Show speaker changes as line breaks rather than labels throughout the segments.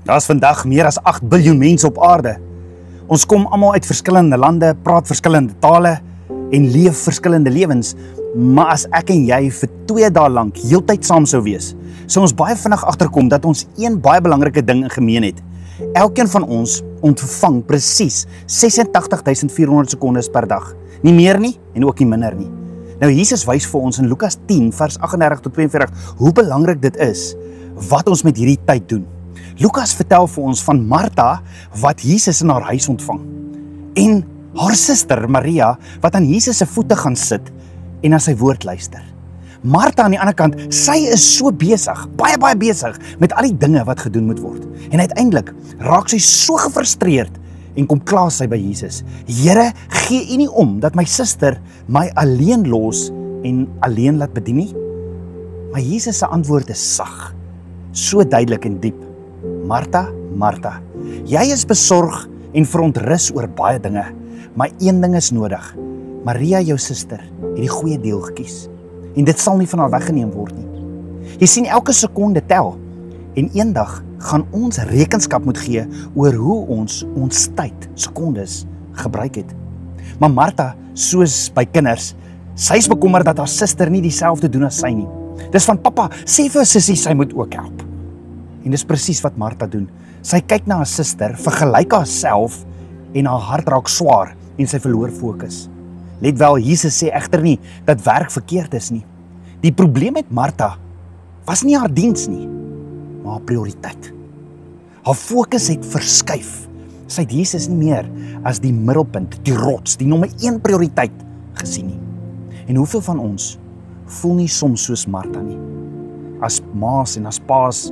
Daar is vandag meer as 8 biljoen mense op aarde. Ons kom almal uit verskillende lande, praat verskillende tale en leef verskillende lewens. Maar as ek en jy vir 2 dae lank heeltyd saam sou wees, sou ons baie vinnig agterkom dat ons een baie belangrike ding in gemeen het. Elkeen van ons ontvang presies 86.400 sekondes per dag. Nie meer nie en ook nie minder nie. Nou Jesus wys vir ons in Lukas 10 vers 38 tot 42 hoe belangrik dit is wat ons met hierdie tyd doen. Lukas vertel vir ons van Martha wat Jesus in haar huis ontvang en haar suster Maria wat aan Jesus se voete gaan sit en na sy woord luister. Martha aan die ander kant, sy is so besig, baie besig met al die dinge wat gedoen moet word. En uiteindelik raak sy so gefrustreerd en kom kla sy by Jesus. Here, gee U nie om dat my suster my alleen los en alleen laat bedien nie? Maar Jesus se antwoord is sag, so duidelik en diep. Martha, Martha, jy is besorg en verontrus oor baie dinge, maar een ding is nodig. Maria, jou suster, het die goeie deel gekies. En dit sal nie van haar weggeneem word nie. Jy sien, elke sekonde tel. En eendag gaan ons rekenskap moet gee oor hoe ons tyd, sekondes, gebruik het. Maar Martha, soos by kinders, sy is bekommerd dat haar suster nie dieselfde doen as sy nie. Dis van papa, sê vir sussie sy moet ook help. En dis presies wat Martha doen. Sy kyk na haar suster, vergelyk haarself en haar hart raak swaar en sy verloor fokus. Let wel, Jesus sê egter nie dat werk verkeerd is nie. Die probleem met Martha was nie haar diens nie, maar haar prioriteit. Haar fokus het verskuif. Sy het Jesus nie meer as die middelpunt, die rots, die nommer 1 prioriteit gesien nie. En hoeveel van ons voel nie soms soos Martha nie? As ma's en as pa's,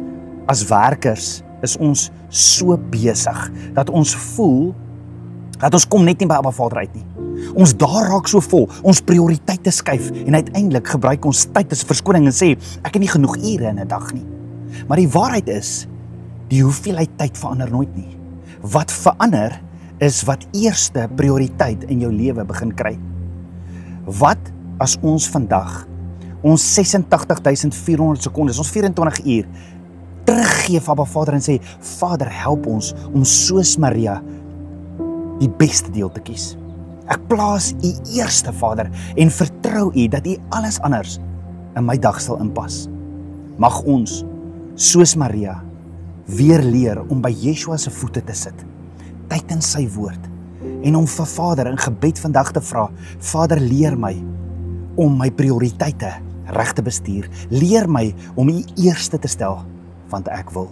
as werkers, is ons so besig dat ons voel dat ons kom net nie by Abba Vader uit nie. Ons daar raak so vol, ons prioriteite skuif en uiteindelik gebruik ons tyd as verskoning en sê, ek het nie genoeg ure in 'n dag nie. Maar die waarheid is, die hoeveelheid tyd verander nooit nie. Wat verander is wat eerste prioriteit in jou lewe begin kry. Wat as ons vandag, ons 86.400 sekondes, ons 24 uur, teruggee vir Abba Vader en sê, Vader, help ons om soos Maria die beste deel te kies. Ek plaas U eerste, Vader, en vertrou U dat U alles anders in my dag sal inpas. Mag ons, soos Maria, weer leer om by Yeshua se voete te sit, tyd in sy woord, en om vir Vader in gebed vandag te vra, Vader, leer my om my prioriteite reg te bestuur, leer my om U eerste te stel, want ek wil.